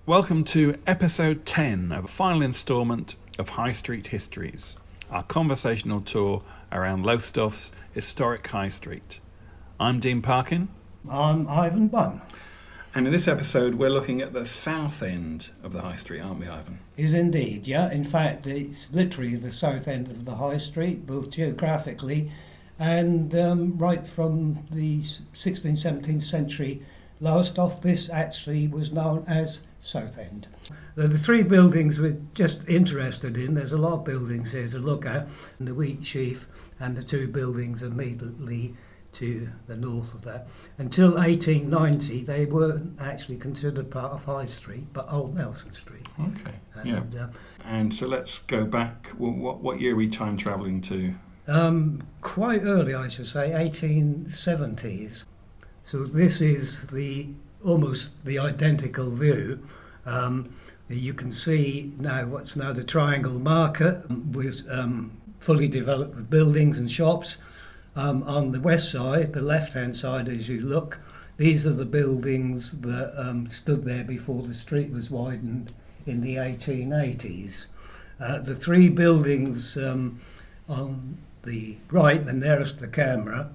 Welcome to episode 10 of a final instalment of High Street Histories, our conversational tour around Lowestoft's historic High Street. I'm Dean Parkin. I'm Ivan Bunn. And in this episode we're looking at the south end of the High Street, aren't we, Ivan? Is indeed, yeah. In fact, it's literally the south end of the High Street, both geographically and right from the 16th, 17th century Lowestoft. This actually was known as Southend. The three buildings we're just interested in, there's a lot of buildings here to look at, and the Wheat Sheaf and the two buildings immediately to the north of that. Until 1890 they weren't actually considered part of High Street, but Old Nelson Street. Okay, and so let's go back. What year are we time travelling to? Quite early, I should say, 1870s. So this is almost the identical view. You can see now what's now the Triangle Market with fully developed buildings and shops. On the west side, the left-hand side as you look, these are the buildings that stood there before the street was widened in the 1880s. The three buildings on the right, the nearest to the camera,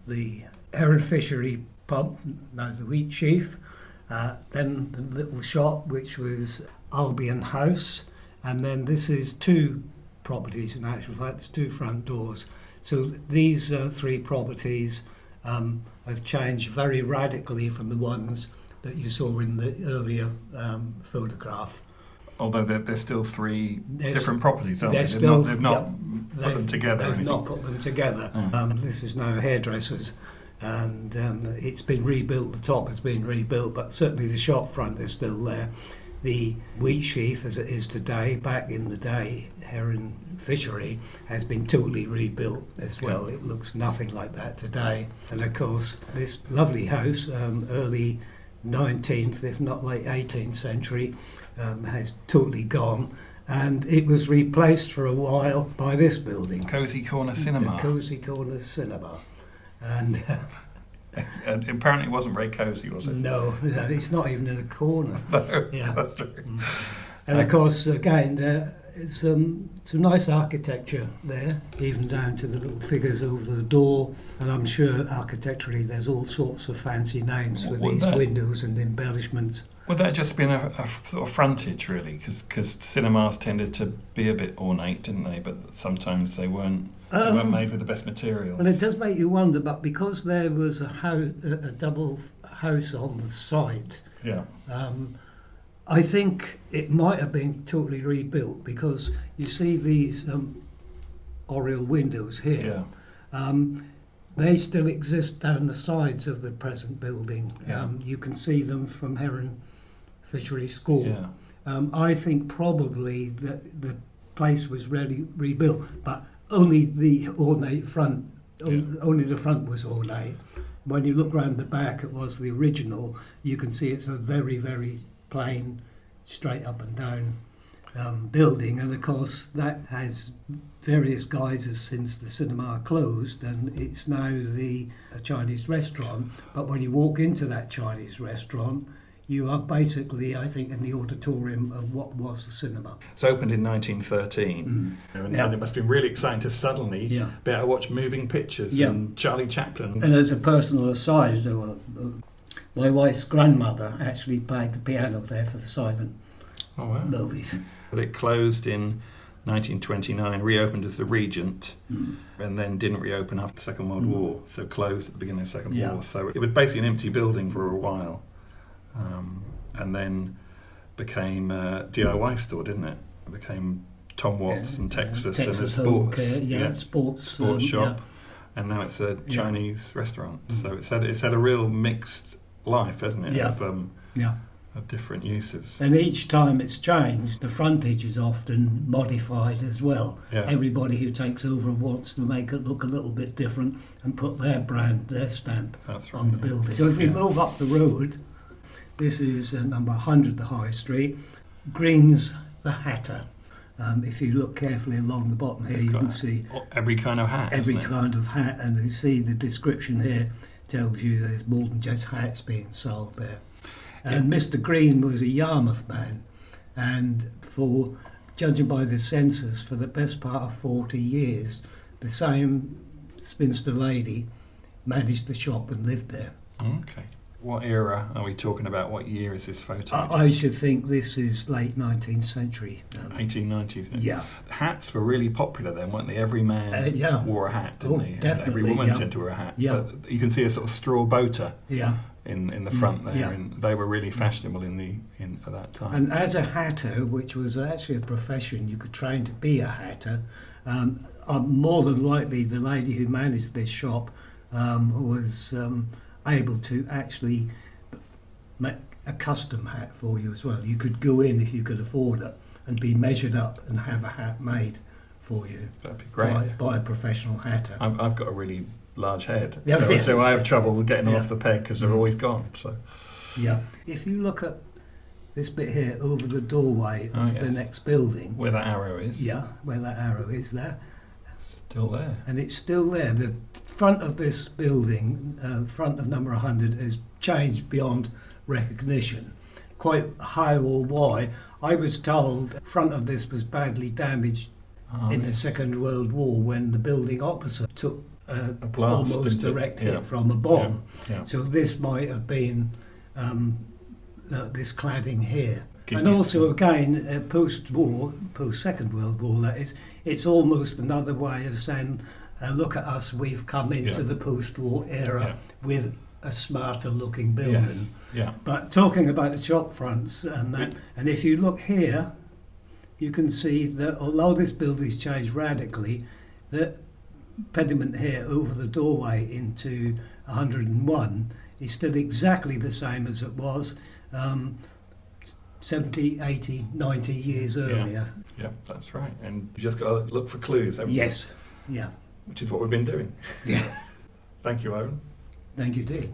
the Heron Fishery pub, now the Wheat Sheaf, then the little shop which was Albion House, and then this is two properties. In actual fact, there's two front doors. So these three properties have changed very radically from the ones that you saw in the earlier photograph. Although there's still three different properties, aren't they? They've not put them together. They've not put them together. This is now hairdressers, and it's been rebuilt. The top has been rebuilt, but certainly the shop front is still there. The Wheat Sheaf, as it is today, back in the day, Heron Fishery, has been totally rebuilt as well. It looks nothing like that today. And of course, this lovely house, early 19th, if not late 18th century, has totally gone, and it was replaced for a while by this building, Cosy Corner Cinema. The Cosy Corner Cinema, and apparently it wasn't very cosy, was it? No, it's not even in a corner. No, that's true. And of course, again, it's some nice architecture there, even down to the little figures over the door. And I'm sure architecturally there's all sorts of fancy names for these windows and embellishments. Would that just been a sort of frontage, really? Because cinemas tended to be a bit ornate, didn't they? But sometimes they weren't made with the best materials. Well, it does make you wonder, but because there was a double house on the site, I think it might have been totally rebuilt, because you see these oriel windows here. They still exist down the sides of the present building. You can see them from Heron Fishery School. I think probably that the place was really rebuilt, but only the ornate front, only the front was ornate. When you look round the back, it was the original. You can see it's a very, very plain, straight up and down building, and of course that has various guises since the cinema closed, and it's now a Chinese restaurant. But when you walk into that Chinese restaurant, you are basically, I think, in the auditorium of what was the cinema. It was opened in 1913, and it must have been really exciting to suddenly be able to watch moving pictures and Charlie Chaplin. And as a personal aside, my wife's grandmother actually played the piano there for the silent movies. But it closed in 1929, reopened as the Regent, and then didn't reopen after the Second World War, so closed at the beginning of the Second War. So it was basically an empty building for a while, and then became a DIY store, didn't it? It became Tom Watts and Texas and a sports shop, and now it's a Chinese restaurant. So it's had a real mixed life, hasn't it? Of different uses. And each time it's changed, the frontage is often modified as well. Everybody who takes over wants to make it look a little bit different and put their brand, their stamp on the building. So if we move up the road, this is number 100, the High Street. Green's the Hatter. If you look carefully along the bottom here, you can see every kind of hat. Every kind of hat, and you see the description here tells you there's more than just hats being sold there. And Mr. Green was a Yarmouth man, and judging by the census, for the best part of 40 years, the same spinster lady managed the shop and lived there. Okay. What era are we talking about? What year is this photo? I should think this is late 19th century. 1890s. Yeah. Hats were really popular then, weren't they? Every man wore a hat, didn't he? Definitely. Every woman tended to wear a hat. Yeah. But you can see a sort of straw boater. Yeah. In the front there, Yeah. and they were really fashionable at that time. And as a hatter, which was actually a profession, you could train to be a hatter. More than likely, the lady who managed this shop was able to actually make a custom hat for you as well. You could go in if you could afford it and be measured up and have a hat made for you. That'd be great. By a professional hatter. I've got a really large head, Yeah, so I have trouble with getting them off the peg because they're always gone. So yeah, if you look at this bit here over the doorway of the next building, where that arrow is, where that arrow is there, still there, and it's still there. The front of this building, front of number 100, has changed beyond recognition. Quite high or wide. I was told the front of this was badly damaged in the Second World War when the building opposite took a blast, almost direct hit from a bomb. Yeah. So this might have been this cladding here. And also again, post-war, post-Second World War that is, it's almost another way of saying, look at us, we've come into the post-war era with a smarter looking building. Yes. Yeah. But talking about the shop fronts and that, and if you look here, you can see that although this building's changed radically, the pediment here over the doorway into 101 is still exactly the same as it was 70, 80, 90 years earlier. Yeah, that's right. And you just got to look for clues, haven't you? Yes. Yeah. Which is what we've been doing. Yeah. Thank you, Ivan. Thank you, Dean.